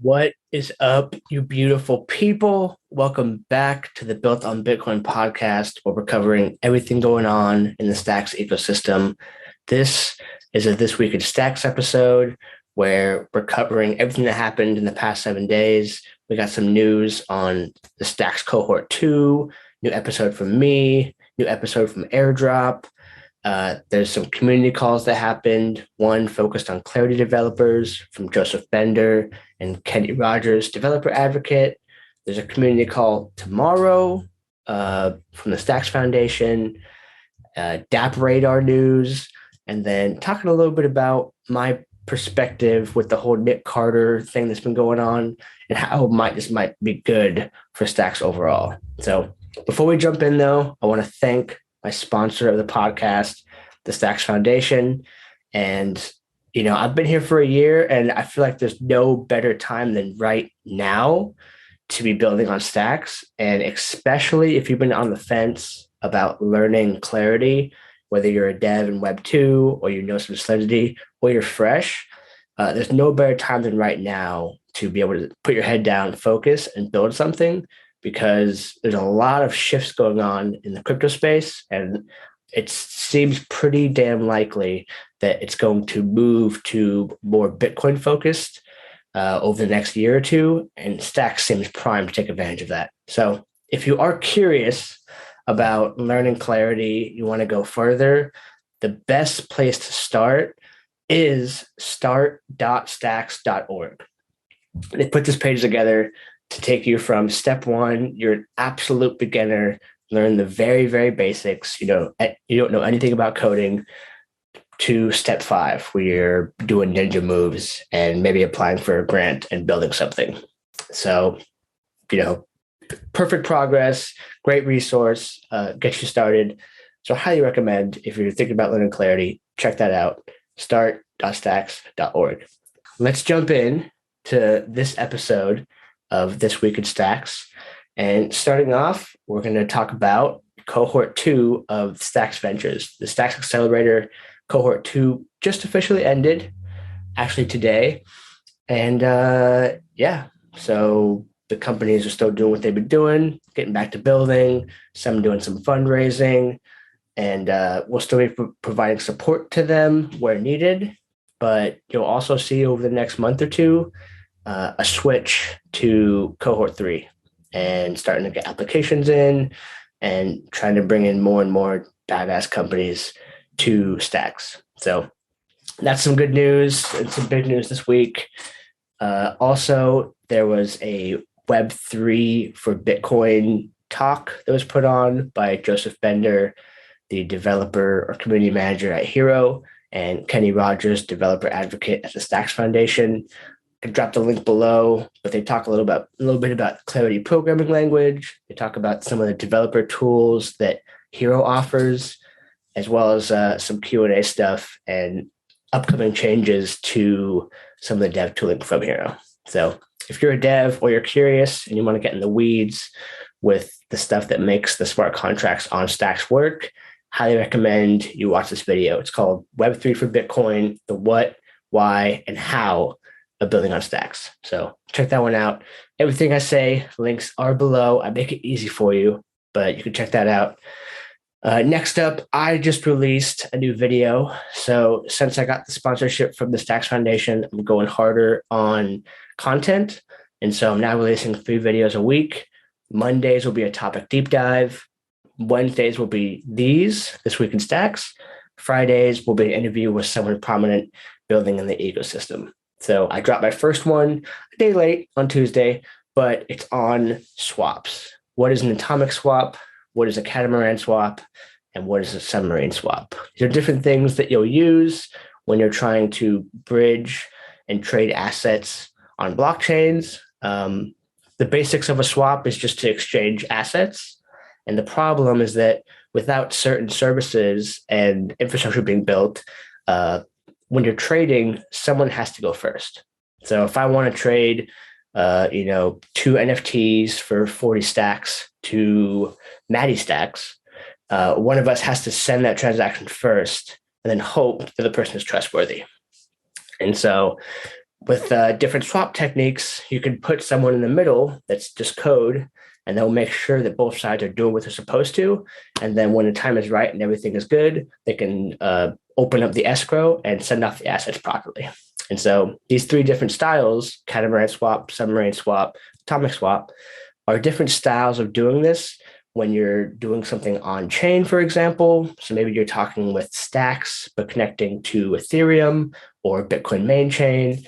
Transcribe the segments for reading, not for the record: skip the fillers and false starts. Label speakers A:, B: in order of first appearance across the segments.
A: What is up, you beautiful people? Welcome back to the Built on Bitcoin podcast, where we're covering everything going on in the Stacks ecosystem. This is a This Week in Stacks episode where we're covering everything that happened in the past 7 days. We got some news on the Stacks Cohort 2, new episode from me, new episode from Airdrop. There's some community calls that happened. One focused on Clarity developers from Joseph Bender and Kenny Rogers, developer advocate. There's a community call tomorrow from the Stacks Foundation, DappRadar news, and then talking a little bit about my perspective with the whole Nic Carter thing that's been going on and how this might be good for Stacks overall. So before we jump in, though, I want to thank my sponsor of the podcast, the Stacks Foundation. And, I've been here for a year and I feel like there's no better time than right now to be building on Stacks. And especially if you've been on the fence about learning Clarity, whether you're a dev in Web 2 or you know some Solidity or you're fresh, there's no better time than right now to be able to put your head down, focus, and build something, because there's a lot of shifts going on in the crypto space, and it seems pretty damn likely that it's going to move to more Bitcoin focused over the next year or two, and Stacks seems primed to take advantage of that. So if you are curious about learning Clarity, you want to go further, the best place to start is start.stacks.org. They put this page together to take you from step one, you're an absolute beginner, learn the very, very basics. You don't know anything about coding, to step 5, where you're doing ninja moves and maybe applying for a grant and building something. So, perfect progress, great resource, gets you started. So I highly recommend, if you're thinking about learning Clarity, check that out, start.stacks.org. Let's jump in to this episode of This Week in Stacks. And starting off, we're going to talk about Cohort 2 of Stacks Ventures. The Stacks Accelerator Cohort 2 just officially ended, actually today. And so the companies are still doing what they've been doing, getting back to building, some doing some fundraising, and we'll still be providing support to them where needed. But you'll also see over the next month or two a switch to Cohort 3 and starting to get applications in and trying to bring in more and more badass companies to Stacks. So that's some good news and some big news this week. Also, there was a Web3 for Bitcoin talk that was put on by Joseph Bender, the developer or community manager at Hero, and Kenny Rogers, developer advocate at the Stacks Foundation. I dropped the link below, but they talk a little bit about Clarity programming language. They talk about some of the developer tools that Hero offers, as well as some Q&A stuff and upcoming changes to some of the dev tooling from Hero. So if you're a dev or you're curious and you want to get in the weeds with the stuff that makes the smart contracts on Stacks work, highly recommend you watch this video. It's called Web3 for Bitcoin, the what, why, and how of building on Stacks. So check that one out. Everything I say, links are below. I make it easy for you, but you can check that out. Next up, I just released a new video. So since I got the sponsorship from the Stacks Foundation, I'm going harder on content. And so I'm now releasing 3 videos a week. Mondays will be a topic deep dive. Wednesdays will be This Week in Stacks. Fridays will be an interview with someone prominent building in the ecosystem. So I dropped my first one a day late on Tuesday, but it's on swaps. What is an atomic swap? What is a catamaran swap? And what is a submarine swap? These are different things that you'll use when you're trying to bridge and trade assets on blockchains. The basics of a swap is just to exchange assets. And the problem is that without certain services and infrastructure being built, when you're trading, someone has to go first. So if I want to trade, 2 NFTs for 40 stacks to Maddie Stacks, one of us has to send that transaction first and then hope that the person is trustworthy. And so with different swap techniques, you can put someone in the middle that's just code, and they'll make sure that both sides are doing what they're supposed to. And then when the time is right and everything is good, they can open up the escrow and send off the assets properly. And so these three different styles, catamaran swap, submarine swap, atomic swap, are different styles of doing this when you're doing something on chain, for example. So maybe you're talking with stacks, but connecting to Ethereum or Bitcoin main chain,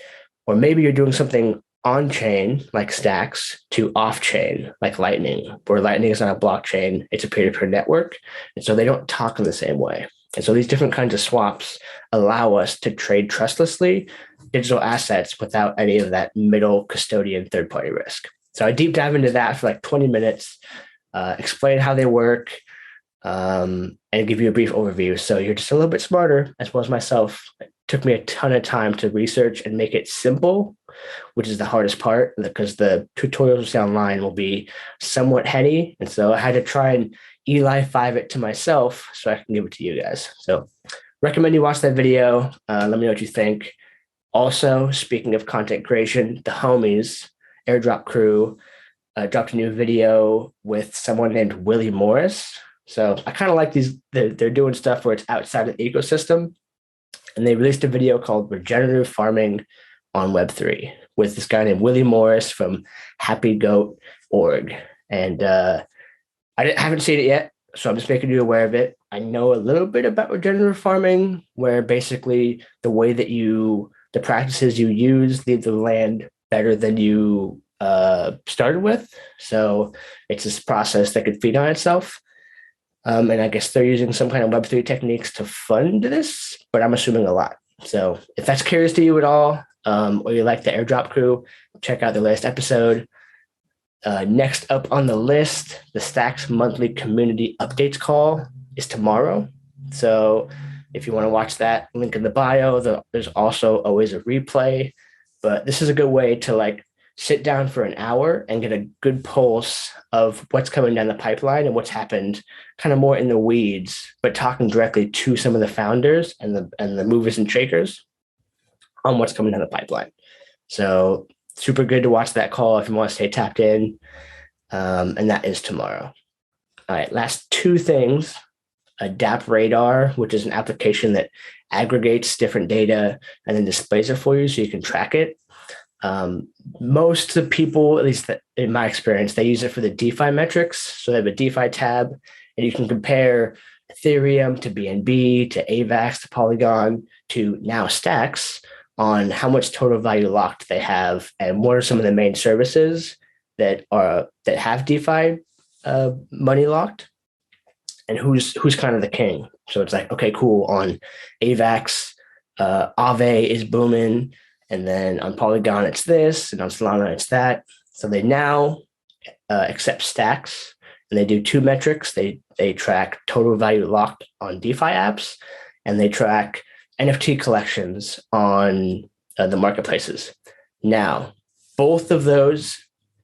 A: or maybe you're doing something on chain like stacks to off chain like Lightning, where Lightning is not a blockchain, it's a peer-to-peer network. And so they don't talk in the same way. And so these different kinds of swaps allow us to trade trustlessly digital assets without any of that middle custodian third-party risk. So I deep dive into that for like 20 minutes, explain how they work, and give you a brief overview. So you're just a little bit smarter, as well as myself. It took me a ton of time to research and make it simple, which is the hardest part, because the tutorials online will be somewhat heady. And so I had to try and Eli 5 it to myself so I can give it to you guys. So recommend you watch that video. Let me know what you think. Also, speaking of content creation, the homies, Airdrop crew, dropped a new video with someone named Willie Morris. So I kind of like these. They're doing stuff where it's outside of the ecosystem. And they released a video called Regenerative Farming on Web3 with this guy named Willie Morris from happygoat.org. And I haven't seen it yet, so I'm just making you aware of it. I know a little bit about regenerative farming, where basically the way that the practices you use leave the land better than you started with. So it's this process that could feed on itself. And I guess they're using some kind of Web3 techniques to fund this, but I'm assuming a lot. So if that's curious to you at all, or you like the Airdrop crew, check out the latest episode. Next up on the list, the Stacks monthly community updates call is tomorrow. So if you want to watch that, link in the bio. There's also always a replay, but this is a good way to sit down for an hour and get a good pulse of what's coming down the pipeline and what's happened, kind of more in the weeds, but talking directly to some of the founders and the movers and shakers on what's coming down the pipeline. So super good to watch that call if you want to stay tapped in. And that is tomorrow. All right, last two things. DappRadar, which is an application that aggregates different data and then displays it for you so you can track it. Most of the people, at least in my experience, they use it for the DeFi metrics. So they have a DeFi tab, and you can compare Ethereum to BNB, to AVAX, to Polygon, to now Stacks on how much total value locked they have and what are some of the main services that have DeFi money locked, and who's kind of the king. So it's like, okay, cool. On AVAX, Aave is booming. And then on Polygon, it's this, and on Solana, it's that. So they now accept Stacks, and they do two metrics. They track total value locked on DeFi apps, and they track NFT collections on the marketplaces. Now, both of those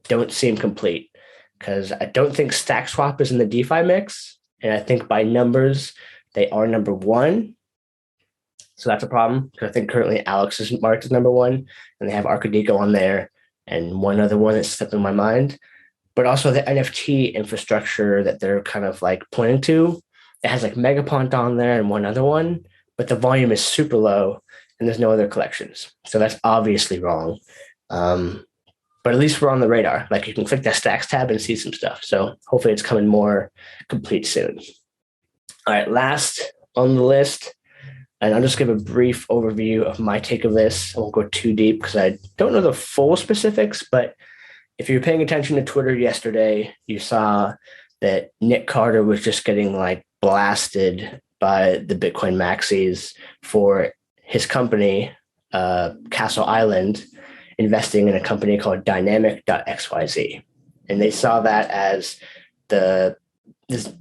A: don't seem complete, because I don't think StackSwap is in the DeFi mix, and I think by numbers, they are number one. So that's a problem, because I think currently Alex is marked as number one, and they have Arcadico on there and one other one that's slipped in my mind. But also the NFT infrastructure that they're kind of pointing to, it has Megapont on there and one other one, but the volume is super low and there's no other collections. So that's obviously wrong. But at least we're on the radar. You can click that Stacks tab and see some stuff. So hopefully it's coming more complete soon. All right, last on the list, and I'll just give a brief overview of my take of this. I won't go too deep because I don't know the full specifics, but if you're paying attention to Twitter yesterday, you saw that Nic Carter was just getting blasted by the Bitcoin maxis for his company, Castle Island, investing in a company called Dynamic.xyz. And they saw that as this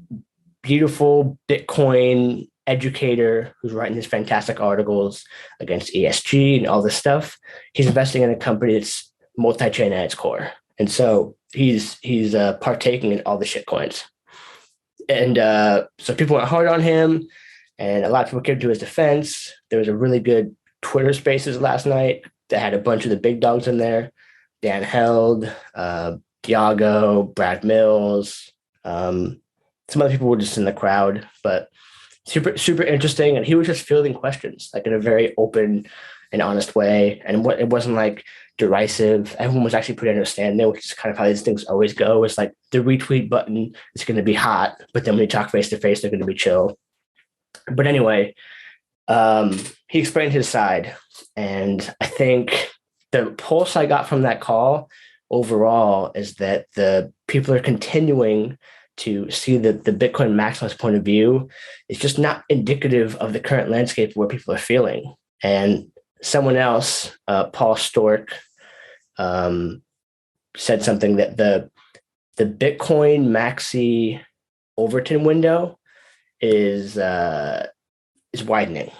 A: beautiful Bitcoin educator who's writing his fantastic articles against ESG and all this stuff. He's investing in a company that's multi-chain at its core. And so he's partaking in all the shit coins. And so people went hard on him, and a lot of people came to his defense. There was a really good Twitter Spaces last night that had a bunch of the big dogs in there. Dan Held, Diago, Brad Mills. Some other people were just in the crowd, but super, super interesting. And he was just fielding questions like in a very open and honest way. And it wasn't like derisive. Everyone was actually pretty understanding, which is kind of how these things always go. It's like the retweet button is going to be hot, but then when you talk face to face, they're going to be chill. But anyway, he explained his side. And I think the pulse I got from that call overall is that the people are continuing to see that the Bitcoin maximalist point of view is just not indicative of the current landscape where people are feeling. And someone else, Paul Stork, said something that the Bitcoin maxi Overton window is widening.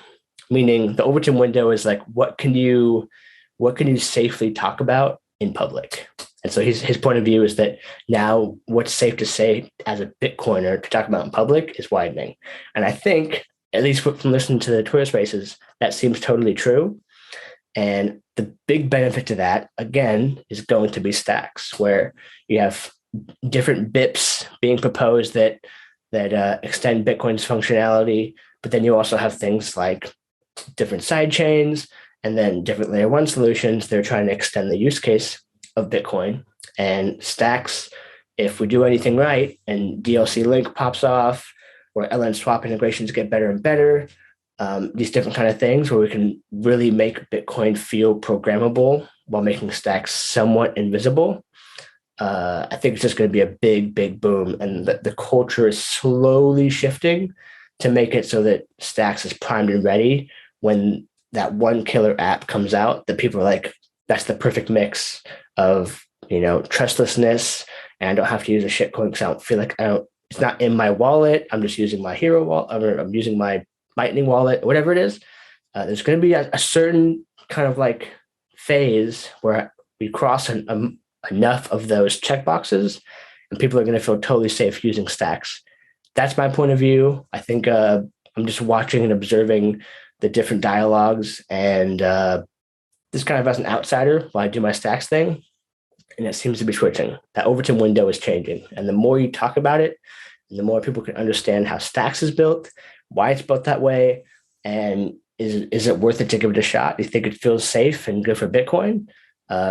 A: Meaning the Overton window is like, what can you safely talk about in public? And so his point of view is that now what's safe to say as a Bitcoiner to talk about in public is widening. And I think, at least from listening to the Twitter spaces, that seems totally true. And the big benefit to that, again, is going to be stacks, where you have different BIPs being proposed that extend Bitcoin's functionality, but then you also have things like different side chains and then different layer one solutions. They're trying to extend the use case of Bitcoin. And stacks, if we do anything right and DLC link pops off or LN swap integrations get better and better, these different kind of things where we can really make Bitcoin feel programmable while making stacks somewhat invisible. I think it's just going to be a big, big boom. And the culture is slowly shifting to make it so that stacks is primed and ready when that one killer app comes out that people are like, that's the perfect mix of, trustlessness, and I don't have to use a shitcoin because I don't feel like it's not in my wallet. I'm just using my Hero wallet, or I'm using my Lightning wallet, whatever it is. There's going to be a certain kind of like phase where we cross enough of those checkboxes and people are going to feel totally safe using stacks. That's my point of view. I think I'm just watching and observing the different dialogues and this kind of as an outsider while I do my stacks thing. And it seems to be switching. That Overton window is changing. And the more you talk about it, and the more people can understand how stacks is built, why it's built that way, and is it worth it to give it a shot? Do you think it feels safe and good for Bitcoin?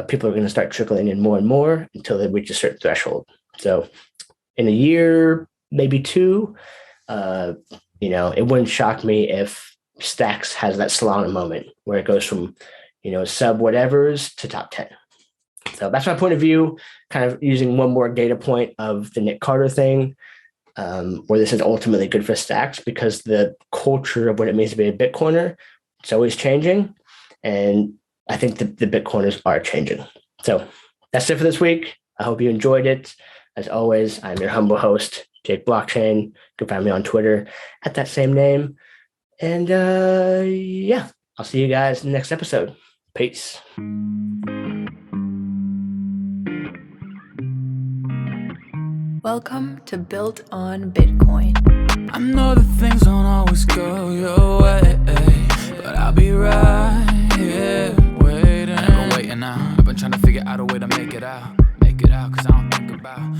A: People are going to start trickling in more and more until they reach a certain threshold. So in a year, maybe two, it wouldn't shock me if stacks has that Solana moment where it goes from, sub whatevers to top 10. So that's my point of view, kind of using one more data point of the Nic Carter thing, where this is ultimately good for stacks because the culture of what it means to be a Bitcoiner, it's always changing. And I think the Bitcoiners are changing. So that's it for this week. I hope you enjoyed it. As always, I'm your humble host, Jake Blockchain. You can find me on Twitter at that same name. And I'll see you guys in the next episode. Peace.
B: Welcome to Built on Bitcoin.
C: I know that things don't always go your way, but I'll be right here waiting. I've been waiting now. I've been trying to figure out a way to make it out, cause I don't think about